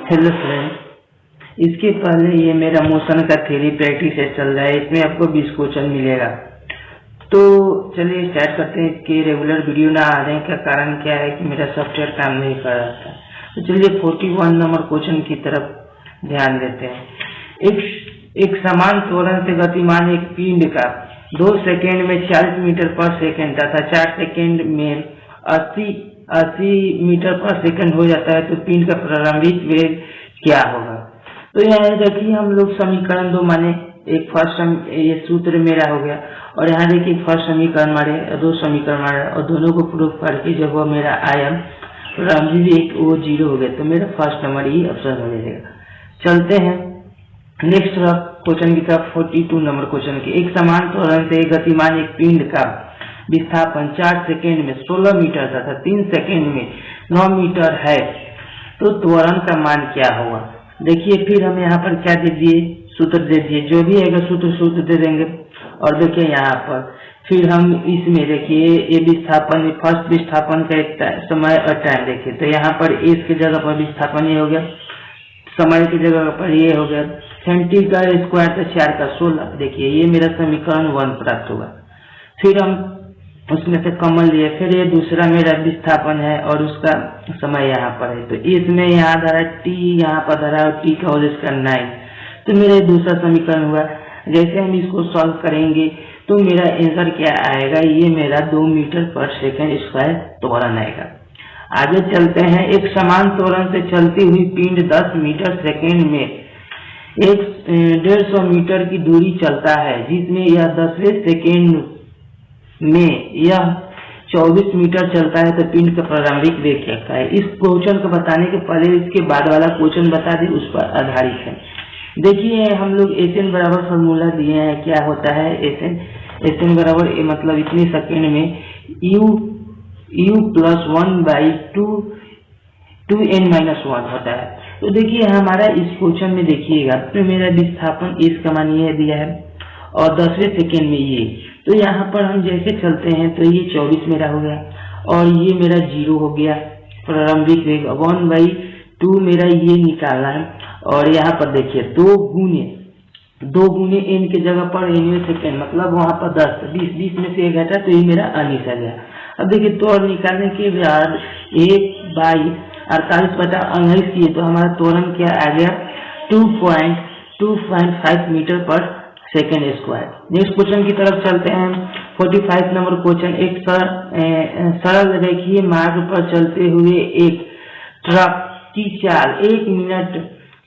Hello friend, इसके पहले ये मेरा मोशन का थ्योरी प्रैक्टिस चल रहा है। इसमें आपको 20 क्वेश्चन मिलेगा। तो चलिए स्टार्ट करते हैं। कि रेगुलर वीडियो ना आने का कारण क्या है कि मेरा सॉफ्टवेयर काम नहीं कर रहा था। तो चलिए 41 नंबर क्वेश्चन की तरफ ध्यान देते हैं। एक समान त्वरण से गतिमान एक पिंड का 2 सेकेंड में 40 मीटर पर सेकेंड तथा 4 सेकेंड में 80 मीटर पर सेकंड हो जाता है, तो पिंड का प्रारंभिक वेग क्या होगा। तो यहाँ देखिए हम लोग समीकरण 2 माने एक फर्स्ट ये सूत्र मेरा हो गया, और यहाँ देखिए फर्स्ट समीकरण मारे, 2 समीकरण मारे, और दोनों को प्रूव करके जब वो मेरा आया प्रारंभिक वेग वो 0 हो गया, तो मेरा फर्स्ट नंबर ही ऑप्शन हो जाएगा। चलते हैं नेक्स्ट क्वेश्चन की तरफ। 42 नंबर क्वेश्चन की। एक समान त्वरण से गतिमान एक पिंड का विस्थापन 4 सेकेंड में 16 मीटर तथा 3 सेकेंड में 9 मीटर है, तो त्वरण का मान क्या होगा। देखिए फिर हम यहाँ पर क्या दे दिए, सूत्र दे दिए, जो भी है सूत्र दे देंगे। और देखिए यहाँ पर फिर हम इसमें देखिए ये विस्थापन, फर्स्ट विस्थापन का एक समय और टाइम देखिए, तो यहाँ पर इस की जगह पर विस्थापन ये हो गया, समय की जगह पर ये हो गया, 70 का स्क्वायर तो 4 का 16। देखिए ये मेरा समीकरण 1 प्राप्त होगा। फिर हम उसमें से कॉमन लिए, फिर ये दूसरा मेरा विस्थापन है और उसका समय यहाँ पर है, तो इसमें यहाँ धरा t, यहाँ पर धरा t का होल स्क्वायर 9, तो मेरा दूसरा समीकरण हुआ। जैसे हम इसको सॉल्व करेंगे तो मेरा आंसर क्या आएगा, ये मेरा 2 मीटर पर सेकेंड स्क्वायर त्वरण आएगा। आगे चलते हैं। एक समान त्वरण से चलती हुई पिंड 10 मीटर सेकेंड में 150 मीटर की दूरी चलता है, जिसमें यह 10वें सेकेंड में यह 24 मीटर चलता है, तो पिंड का प्रारंभिक वेग क्या है। इस क्वेश्चन को बताने के पहले इसके बाद वाला क्वेश्चन बता दी, उस पर आधारित है। देखिए हम लोग Sn बराबर फार्मूला दिए हैं, क्या होता है Sn बराबर मतलब इतने सेकेंड में u प्लस 1/2n-1 होता है। तो देखिए हमारा इस क्वेश्चन में देखिएगा, तो मेरा विस्थापन इसका मान ये दिया है और 10वें सेकेंड में ये, तो यहाँ पर हम जैसे चलते हैं तो ये 24 मेरा हो गया और ये मेरा 0 हो गया। प्रारंभिक वेग 1/2 मेरा ये निकाला है, और यहाँ पर देखिए 2 गुने n के जगह पर nवें सेकेंड, मतलब वहाँ पर 10, 20 में से 1 घटा, तो ये मेरा अनिश आ गया। अब देखिए त्वरण निकालने के बाद 1/48 बटा 19 किए, तो हमारा त्वरण क्या आ गया 2.5 मीटर पर सेकेंड स्क्वायर। नेक्स्ट क्वेश्चन की तरफ चलते हैं। 45 नंबर क्वेश्चन। एक सरल रेखीय मार्ग पर चलते हुए एक ट्रक की चाल 1 मिनट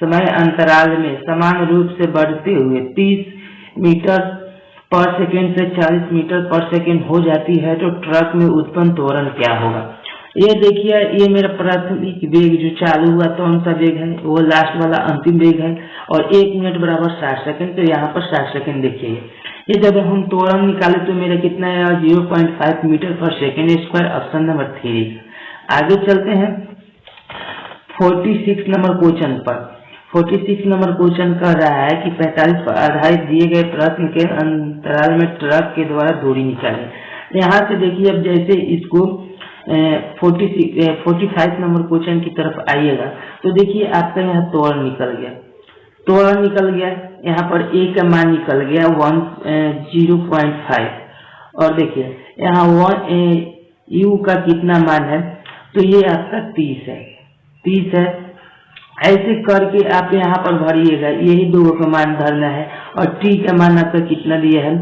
समय अंतराल में समान रूप से बढ़ते हुए 30 मीटर पर सेकेंड से 40 मीटर पर सेकेंड हो जाती है, तो ट्रक में उत्पन्न त्वरण क्या होगा। ये देखिए ये मेरा प्राथमिक वेग जो चालू हुआ कौन सा वेग है, वो लास्ट वाला अंतिम वेग है, और 1 मिनट बराबर 60 सेकेंड, तो यहाँ पर 60 सेकेंड देखिए। ये जब हम त्वरण निकाले तो मेरा कितना है 0.5 मीटर पर सेकेंड स्क्वायर, ऑप्शन नंबर 3। आगे चलते हैं 46 नंबर क्वेश्चन पर। 46 नंबर क्वेश्चन कह रहा है कि 45 पर आधारित दिए गए प्रश्न के अंतराल में ट्रक के द्वारा दूरी निकालें। यहाँ से देखिए अब जैसे इसको 45 नंबर क्वेश्चन की तरफ आइएगा, तो देखिए आपका यहाँ त्वरण निकल गया, यहाँ पर a का मान निकल गया 0.5, और देखिए यहाँ u का कितना मान है, तो ये आपका 30 है। ऐसे करके आप यहाँ पर भरिएगा, यही 2 का मान धरना है, और t का मान आपका कितना दिया है,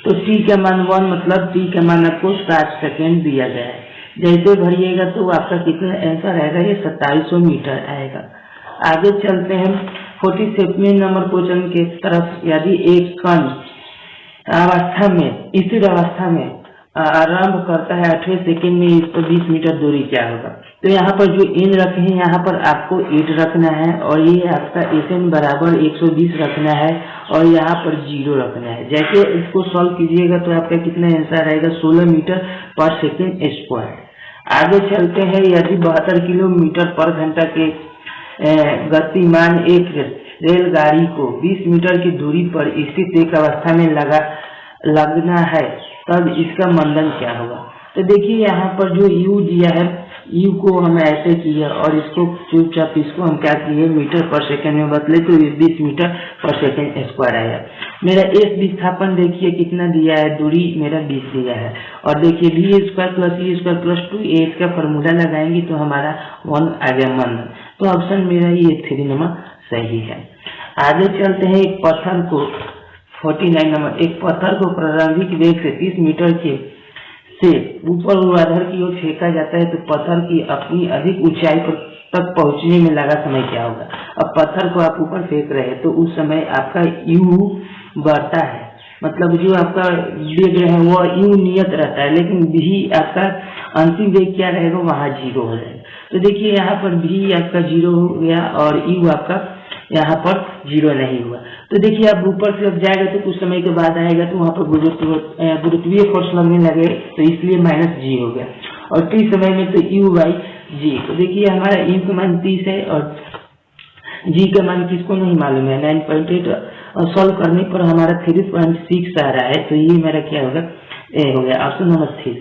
तो t का मान 1, मतलब t का मान आपको 60 सेकेंड दिया गया है। जैसे भरिएगा तो आपका कितना आंसर आएगा, ये 2700 मीटर आएगा। आगे चलते हैं 47 नंबर क्वेश्चन के तरफ। यदि एक कण अवस्था में स्थिर अवस्था में आरंभ करता है 8वें सेकेंड में 120 मीटर दूरी क्या होगा। तो यहाँ पर जो n रखे हैं, यहाँ पर आपको 8 रखना है, और ये आपका Sn बराबर 120 रखना है, और यहाँ पर 0 रखना है। जैसे इसको सॉल्व कीजिएगा तो आपका कितना आंसर आएगा 16 मीटर पर सेकेंड स्क्वायर। आगे चलते हैं। यदि 72 किलोमीटर पर घंटा के गतिमान एक रेलगाड़ी को 20 मीटर की दूरी पर स्थित एक अवस्था में लगना है, तब इसका मंदन क्या होगा। तो देखिए यहाँ पर जो u दिया है यू को हम ऐसे किए और इसको चुपचाप इसको हम क्या किए मीटर पर सेकंड में बदले तो 20 मीटर पर सेकंड स्क्वायर आया। मेरा एस विस्थापन देखिए कितना दिया है, दूरी मेरा 20 दिया है। और देखिए V square plus E square plus 2 का फॉर्मूला लगाएंगे तो हमारा 1 आ गया मन। तो ऑप्शन मेरा ये 3 नंबर सही है। आगे चलते हैं। एक पत्थर को 49 नंबर, एक पत्थर को प्रारंभिक वेग से 30 मीटर के से ऊपर ऊर्ध्वाधर की ओर फेंका जाता है तो पत्थर की अपनी अधिक ऊंचाई पर तक पहुंचने में लगा समय क्या होगा। अब पत्थर को आप ऊपर फेंक रहे हैं तो उस समय आपका यू बढ़ता है, मतलब जो आपका वेग है वो यू नियत रहता है, लेकिन भी आपका अंतिम वेग क्या रहेगा वहां 0 हो जाएगा। तो देखिए यहाँ पर भी आपका 0 हो गया और यू आपका यहाँ पर 0 नहीं हुआ। तो देखिए आप ऊपर से अब जाएगा तो कुछ समय के बाद आएगा तो वहाँ पर गुरुत्वीय फोर्स लगने लगे तो इसलिए -g हो गया और टी समय में तो u/g। तो देखिए हमारा u का मान 30 है और g का मान किसको नहीं मालूम है 9.8 और सॉल्व करने पर हमारा 3.6 आ रहा है। तो ये मेरा क्या होगा ए हो गया, ऑप्शन नंबर 3।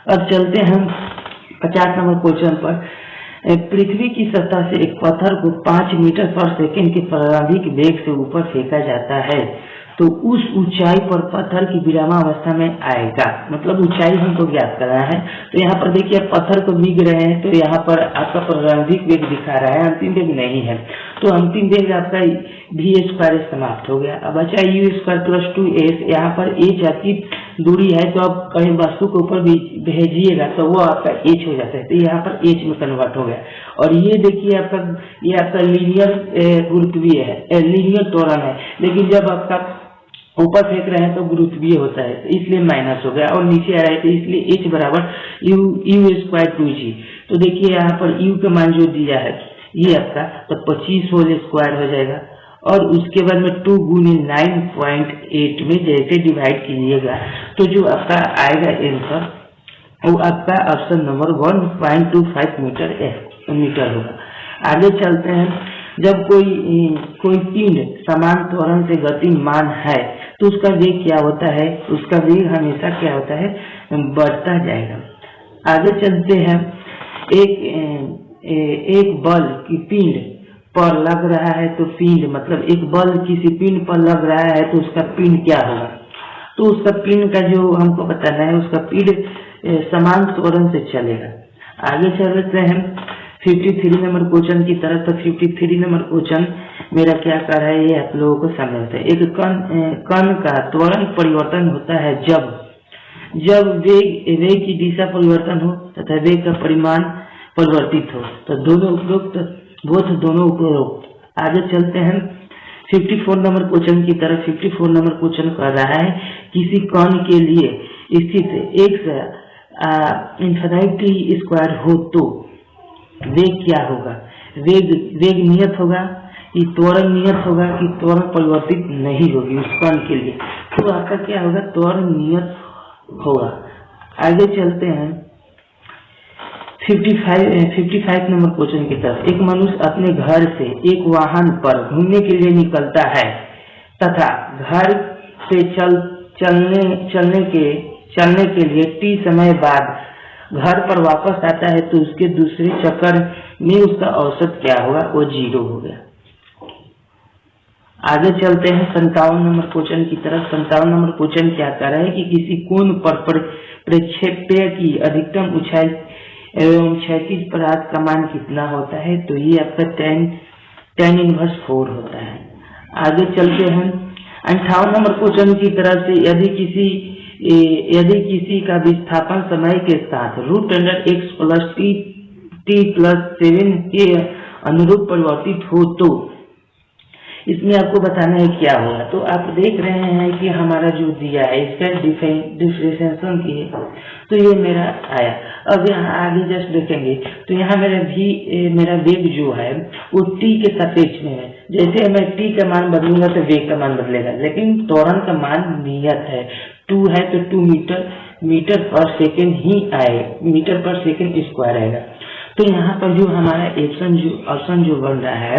अब चलते हैं हम 50 नंबर क्वेश्चन पर। पृथ्वी की सतह से एक पत्थर को 5 मीटर पर सेकंड के प्रारंभिक वेग से ऊपर फेंका जाता है तो उस ऊंचाई पर पत्थर की विरामावस्था में आएगा, मतलब ऊंचाई हमको ज्ञात करना है। तो यहाँ पर देखिए पत्थर को भीग रहे हैं तो यहाँ पर आपका प्रारंभिक वेग दिखा रहा है, अंतिम वेग नहीं है। तो अंतिम वेग आपका वी स्क्वायर समाप्त हो गया। अब बचा यू स्क्वायर प्लस 2s। यहाँ पर एच आपकी दूरी है तो आप कहीं वस्तु के ऊपर भेजिएगा तो वो आपका एच हो जाता है, तो यहाँ पर एच में कन्वर्ट हो गया। और ये देखिए आपका ये आपका लीनियर गुरुत्वीय है, लीनियर त्वरण है, लेकिन जब आपका ऊपर फेंक रहे हैं तो गुरुत्वीय होता है तो इसलिए माइनस हो गया और नीचे आ रहा है तो इसलिए h बराबर यू स्क्वायर 2g। तो देखिए यहाँ पर u का मान जो दिया है ये आपका तो 25 होल स्क्वायर हो जाएगा और उसके बाद में 2 गुने 9.8 में जैसे डिवाइड कीजिएगा तो जो आपका आएगा आंसर वो आपका ऑप्शन नंबर 1.25 मीटर होगा। आगे चलते हैं। जब कोई पिंड समान त्वरण से गतिमान है तो उसका वेग क्या होता है, उसका वेग हमेशा क्या होता है बढ़ता जाएगा। आगे चलते हैं। एक बल की पिंड पर लग रहा है तो पिंड मतलब एक बल किसी पिंड पर लग रहा है तो उसका पिंड क्या होगा। तो उसका पिंड का जो हमको बताना है उसका पिंड समान त्वरण से चलेगा। आगे चलते हैं 53 नंबर क्वेश्चन की तरफ। तो 53 नंबर क्वेश्चन मेरा क्या कर रहा है ये आप लोगों को समझ होता है। एक कण का त्वरण परिवर्तन होता है जब वेग की दिशा परिवर्तन हो तथा वेग का परिमाण परिवर्तित हो तो दोनों उपरोक्त। आगे चलते हैं 54 नंबर क्वेश्चन की तरफ। 54 नंबर क्वेश्चन कर रहा है किसी कण के लिए स्थित x इंफिनिटी स्क्वायर हो तो वेग क्या होगा। वेग नियत होगा कि त्वरण नियत होगा कि त्वरण परिवर्तित नहीं होगी उस कण के लिए। तो आपका क्या होगा त्वरण नियत होगा। आगे चलते हैं 55 नंबर क्वेश्चन की तरफ। एक मनुष्य अपने घर से एक वाहन पर घूमने के लिए निकलता है तथा घर से चलने के लिए t समय बाद घर पर वापस आता है तो उसके दूसरे चक्कर में उसका औसत क्या होगा वो 0 हो गया। आगे चलते हैं 57 नंबर क्वेश्चन की तरफ। 57 नंबर क्वेश्चन क्या कर रहा है कि किसी कोण पर प्रक्षेप्य की अधिकतम ऊंचाई एवं क्षैतिज पदार्थ का मान कितना होता है। तो ये आपका tan इनवर्स 4 होता है। आगे चलते हैं 58 नंबर क्वेश्चन की तरफ से यदि किसी का विस्थापन समय के साथ √x प्लस t प्लस 7 के अनुरूप परिवर्तित हो तो इसमें आपको बताना है क्या होगा। तो आप देख रहे हैं कि हमारा जो दिया है इसका डिफरेंशिएशन की तो ये मेरा आया। अब यहाँ आगे जस्ट देखेंगे तो यहाँ मेरा वेग जो है वो t के सापेक्ष में है। जैसे मैं t का मान बदलूंगा तो वेग का मान बदलेगा, लेकिन त्वरण का मान नियत है 2 है तो 2 मीटर पर सेकेंड ही आए, मीटर पर सेकेंड स्क्वायर आएगा। तो यहाँ पर जो हमारा ऑप्शन जो बन रहा है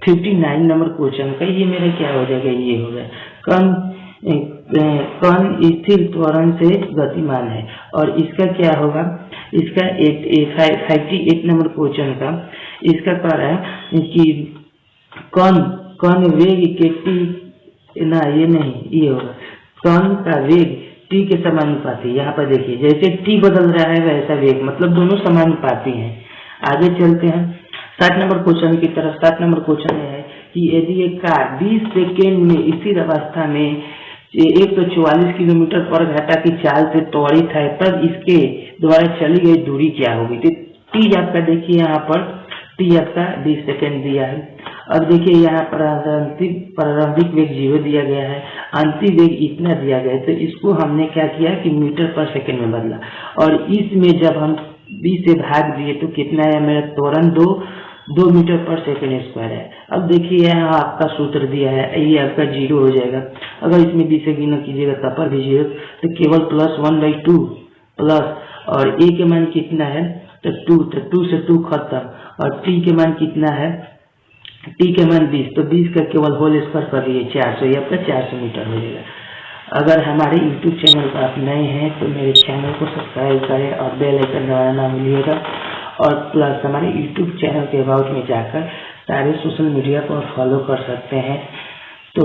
59 नंबर क्वेश्चन का ये मेरा क्या हो जाएगा ये हो गया कण स्थिर त्वरण से गतिमान है और इसका क्या होगा इसका 58 नंबर क्वेश्चन का इसका कह रहा है कि कौन वेग के टी, ना ये नहीं, ये होगा कौन का वेग टी के समानुपाती। यहाँ पर देखिए जैसे टी बदल रहा है वैसा वेग, मतलब दोनों समानुपाती हैं। आगे चलते हैं 7 नंबर क्वेश्चन की तरफ। 7 नंबर क्वेश्चन है कि यदि एक कार 20 सेकेंड में स्थिर अवस्था में 144 किलोमीटर पर घंटा की चाल से त्वरित है, तब इसके द्वारा चली गई दूरी क्या होगी। तो टी आपका देखिए यहाँ पर टी आपका 20 सेकेंड दिया है। अब देखिए यहाँ पर प्रारंभिक वेग 0 दिया गया है, अंतिम वेग इतना दिया गया है। तो इसको हमने क्या किया कि मीटर पर सेकेंड में बदला, और इसमें जब हम 20 से भाग दिए तो कितना है, मेरा त्वरण 2 मीटर पर सेकेंड स्क्वायर है। अब देखिए यहाँ आपका सूत्र दिया है, ये आपका 0 हो जाएगा। अगर इसमें 20 से गुणा कीजिएगा तब पर भी 0, तो केवल +1/2 प्लस, और ए के मान कितना है तो 2, तो 2 से 2 खत्म, और टी के मान कितना है, टी के मान 20, तो 20 का केवल होल स्क्वायर कर दिए 400, ये आपका 400 मीटर हो जाएगा। अगर हमारे YouTube चैनल पर आप नए हैं तो मेरे चैनल को सब्सक्राइब करें और बेल आइकन दबाना ना भूलिएगा, और प्लस हमारे YouTube चैनल के अबाउट में जाकर सारे सोशल मीडिया को फॉलो कर सकते हैं। तो